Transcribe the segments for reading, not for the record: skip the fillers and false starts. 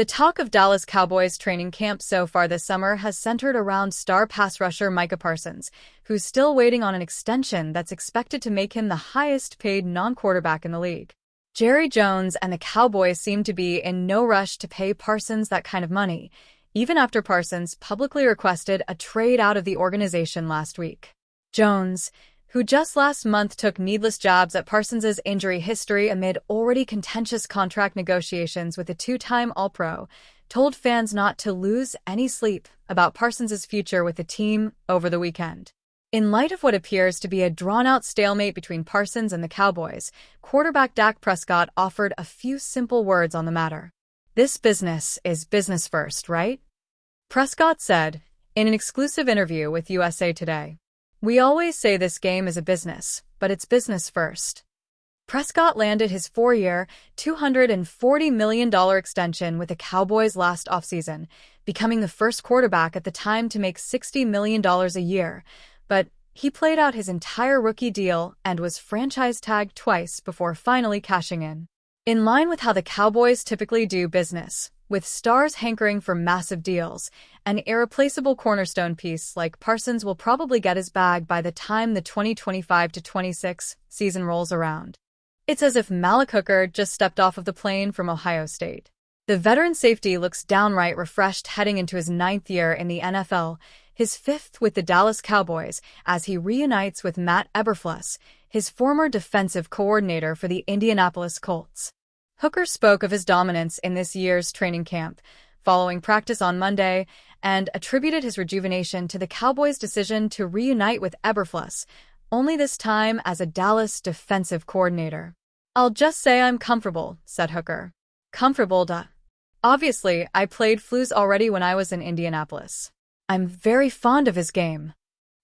The talk of Dallas Cowboys training camp so far this summer has centered around star pass rusher Micah Parsons, who's still waiting on an extension that's expected to make him the highest-paid non-quarterback in the league. Jerry Jones and the Cowboys seem to be in no rush to pay Parsons that kind of money, even after Parsons publicly requested a trade out of the organization last week. Jones, who just last month took needless jabs at Parsons' injury history amid already contentious contract negotiations with the two-time All-Pro, told fans not to lose any sleep about Parsons' future with the team over the weekend. In light of what appears to be a drawn-out stalemate between Parsons and the Cowboys, quarterback Dak Prescott offered a few simple words on the matter. "This business is business first, right?" Prescott said in an exclusive interview with USA Today. "We always say this game is a business, but it's business first." Prescott landed his 4-year, $240 million extension with the Cowboys last offseason, becoming the first quarterback at the time to make $60 million a year. But he played out his entire rookie deal and was franchise tagged twice before finally cashing in. In line with how the Cowboys typically do business, with stars hankering for massive deals, an irreplaceable cornerstone piece like Parsons will probably get his bag by the time the 2025-26 season rolls around. It's as if Malik Hooker just stepped off of the plane from Ohio State. The veteran safety looks downright refreshed heading into his 9th year in the NFL, his 5th with the Dallas Cowboys, as he reunites with Matt Eberflus, his former defensive coordinator for the Indianapolis Colts. Hooker spoke of his dominance in this year's training camp, following practice on Monday, and attributed his rejuvenation to the Cowboys' decision to reunite with Eberflus, only this time as a Dallas defensive coordinator. "I'll just say I'm comfortable," said Hooker. "Comfortable, duh. Obviously, I played Flus already when I was in Indianapolis. I'm very fond of his game."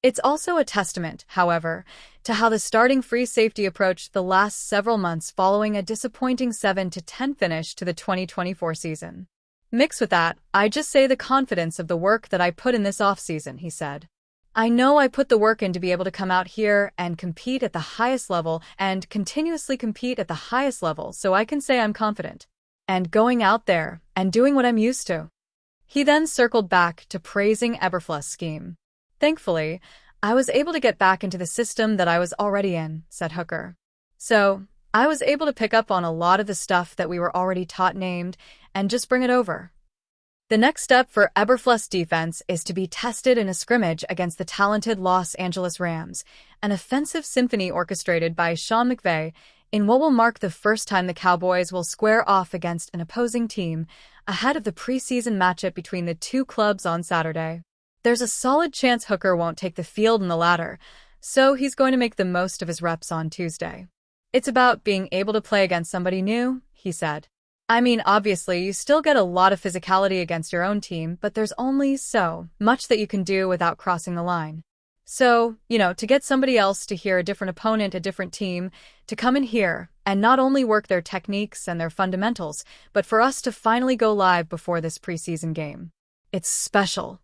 It's also a testament, however, to how the starting free safety approached the last several months following a disappointing 7-10 finish to the 2024 season. "Mixed with that, I just say the confidence of the work that I put in this offseason," he said. "I know I put the work in to be able to come out here and compete at the highest level and continuously compete at the highest level, so I can say I'm confident. And going out there and doing what I'm used to." He then circled back to praising Eberflus' scheme. "Thankfully, I was able to get back into the system that I was already in," said Hooker. "So, I was able to pick up on a lot of the stuff that we were already taught named and just bring it over." The next step for Eberflus' defense is to be tested in a scrimmage against the talented Los Angeles Rams, an offensive symphony orchestrated by Sean McVay, in what will mark the first time the Cowboys will square off against an opposing team ahead of the preseason matchup between the two clubs on Saturday. There's a solid chance Hooker won't take the field in the latter, so he's going to make the most of his reps on Tuesday. "It's about being able to play against somebody new," he said. "I mean, obviously, you still get a lot of physicality against your own team, but there's only so much that you can do without crossing the line. So, to get somebody else to hear a different opponent, a different team, to come in here and not only work their techniques and their fundamentals, but for us to finally go live before this preseason game. It's special."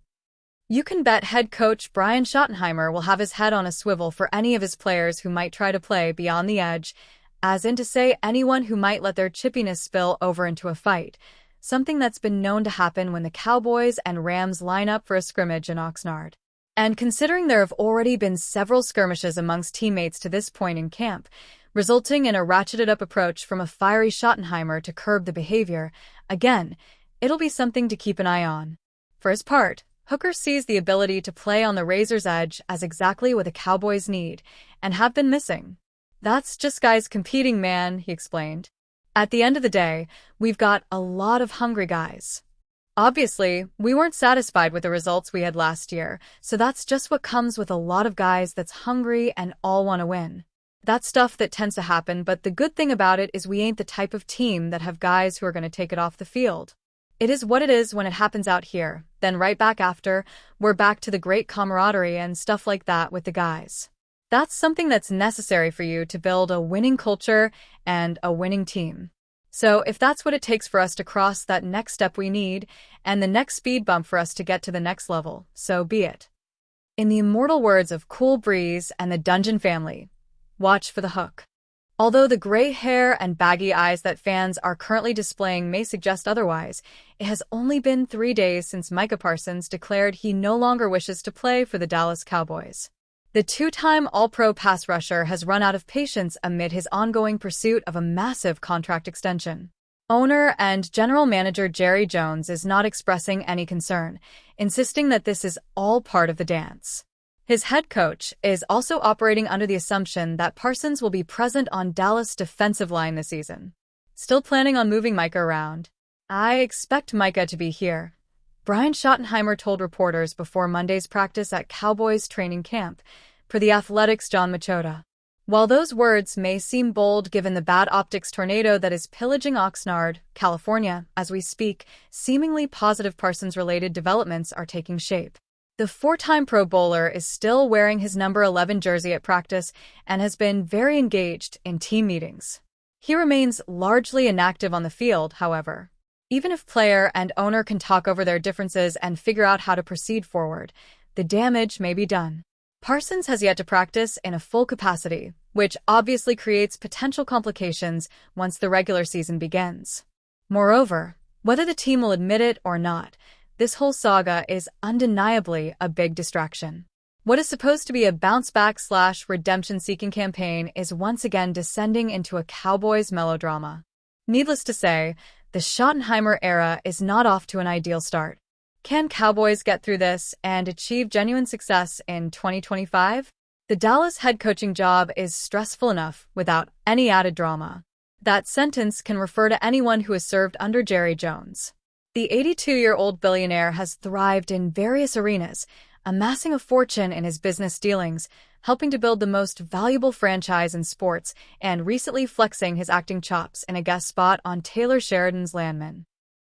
You can bet head coach Brian Schottenheimer will have his head on a swivel for any of his players who might try to play beyond the edge, as in to say anyone who might let their chippiness spill over into a fight, something that's been known to happen when the Cowboys and Rams line up for a scrimmage in Oxnard. And considering there have already been several skirmishes amongst teammates to this point in camp, resulting in a ratcheted-up approach from a fiery Schottenheimer to curb the behavior, again, it'll be something to keep an eye on. For his part, Hooker sees the ability to play on the razor's edge as exactly what the Cowboys need and have been missing. "That's just guys competing, man," he explained. "At the end of the day, we've got a lot of hungry guys. Obviously, we weren't satisfied with the results we had last year, so that's just what comes with a lot of guys that's hungry and all want to win. That's stuff that tends to happen, but the good thing about it is we ain't the type of team that have guys who are going to take it off the field. It is what it is when it happens out here, then right back after, we're back to the great camaraderie and stuff like that with the guys. That's something that's necessary for you to build a winning culture and a winning team. So if that's what it takes for us to cross that next step we need, and the next speed bump for us to get to the next level, so be it." In the immortal words of Cool Breeze and the Dungeon family, watch for the hook. Although the gray hair and baggy eyes that fans are currently displaying may suggest otherwise, it has only been 3 days since Micah Parsons declared he no longer wishes to play for the Dallas Cowboys. The two-time All-Pro pass rusher has run out of patience amid his ongoing pursuit of a massive contract extension. Owner and general manager Jerry Jones is not expressing any concern, insisting that this is all part of the dance. His head coach is also operating under the assumption that Parsons will be present on Dallas' defensive line this season. Still planning on moving Micah around? I expect Micah to be here, Brian Schottenheimer told reporters before Monday's practice at Cowboys training camp, per The Athletic's John Machota. While those words may seem bold given the bad optics tornado that is pillaging Oxnard, California, as we speak, seemingly positive Parsons-related developments are taking shape. The four-time Pro Bowler is still wearing his number 11 jersey at practice and has been very engaged in team meetings. He remains largely inactive on the field, however. Even if player and owner can talk over their differences and figure out how to proceed forward, the damage may be done. Parsons has yet to practice in a full capacity, which obviously creates potential complications once the regular season begins. Moreover, whether the team will admit it or not, this whole saga is undeniably a big distraction. What is supposed to be a bounce-back/redemption-seeking campaign is once again descending into a Cowboys melodrama. Needless to say, the Schottenheimer era is not off to an ideal start. Can Cowboys get through this and achieve genuine success in 2025? The Dallas head coaching job is stressful enough without any added drama. That sentence can refer to anyone who has served under Jerry Jones. The 82-year-old billionaire has thrived in various arenas, amassing a fortune in his business dealings, helping to build the most valuable franchise in sports, and recently flexing his acting chops in a guest spot on Taylor Sheridan's Landman.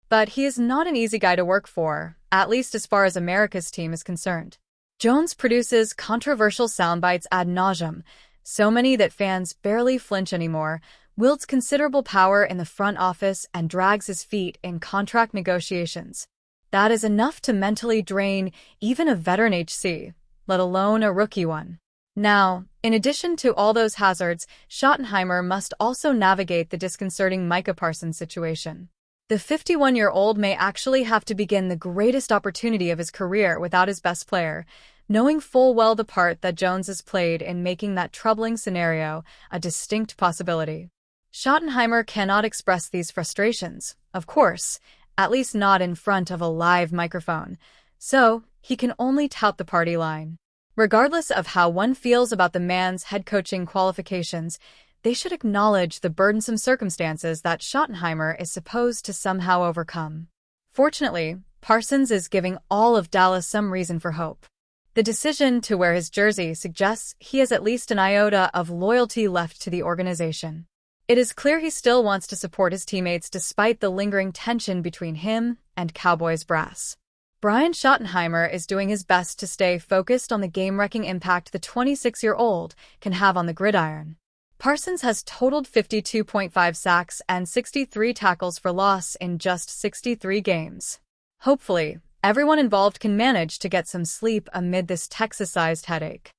But he is not an easy guy to work for, at least as far as America's team is concerned. Jones produces controversial soundbites ad nauseum, so many that fans barely flinch anymore, wields considerable power in the front office, and drags his feet in contract negotiations. That is enough to mentally drain even a veteran HC, let alone a rookie one. Now, in addition to all those hazards, Schottenheimer must also navigate the disconcerting Micah Parsons situation. The 51-year-old may actually have to begin the greatest opportunity of his career without his best player, knowing full well the part that Jones has played in making that troubling scenario a distinct possibility. Schottenheimer cannot express these frustrations, of course, at least not in front of a live microphone, so he can only tout the party line. Regardless of how one feels about the man's head coaching qualifications, they should acknowledge the burdensome circumstances that Schottenheimer is supposed to somehow overcome. Fortunately, Parsons is giving all of Dallas some reason for hope. The decision to wear his jersey suggests he has at least an iota of loyalty left to the organization. It is clear he still wants to support his teammates despite the lingering tension between him and Cowboys brass. Brian Schottenheimer is doing his best to stay focused on the game-wrecking impact the 26-year-old can have on the gridiron. Parsons has totaled 52.5 sacks and 63 tackles for loss in just 63 games. Hopefully, everyone involved can manage to get some sleep amid this Texas-sized headache.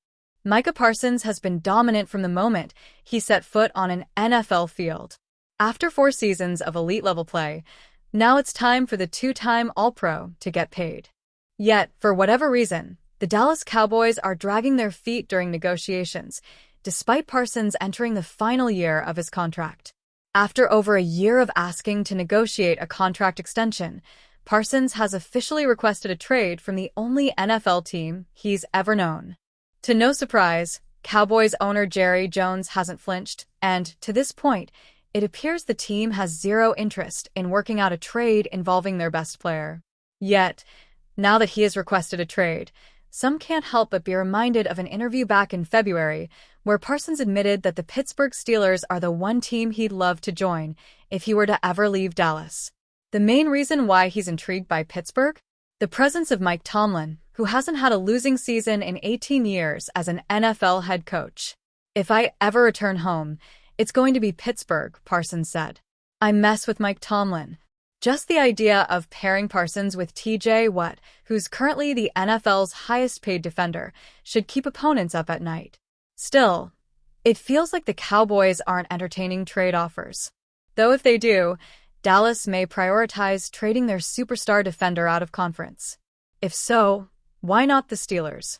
Micah Parsons has been dominant from the moment he set foot on an NFL field. After 4 seasons of elite-level play, now it's time for the two-time All-Pro to get paid. Yet, for whatever reason, the Dallas Cowboys are dragging their feet during negotiations, despite Parsons entering the final year of his contract. After over a year of asking to negotiate a contract extension, Parsons has officially requested a trade from the only NFL team he's ever known. To no surprise, Cowboys owner Jerry Jones hasn't flinched, and to this point, it appears the team has zero interest in working out a trade involving their best player. Yet, now that he has requested a trade, some can't help but be reminded of an interview back in February where Parsons admitted that the Pittsburgh Steelers are the one team he'd love to join if he were to ever leave Dallas. The main reason why he's intrigued by Pittsburgh? The presence of Mike Tomlin, who hasn't had a losing season in 18 years as an NFL head coach. If I ever return home, it's going to be Pittsburgh, Parsons said. I mess with Mike Tomlin. Just the idea of pairing Parsons with TJ Watt, who's currently the NFL's highest-paid defender, should keep opponents up at night. Still, It feels like the Cowboys aren't entertaining trade offers. Though if they do, Dallas may prioritize trading their superstar defender out of conference. If so, why not the Steelers?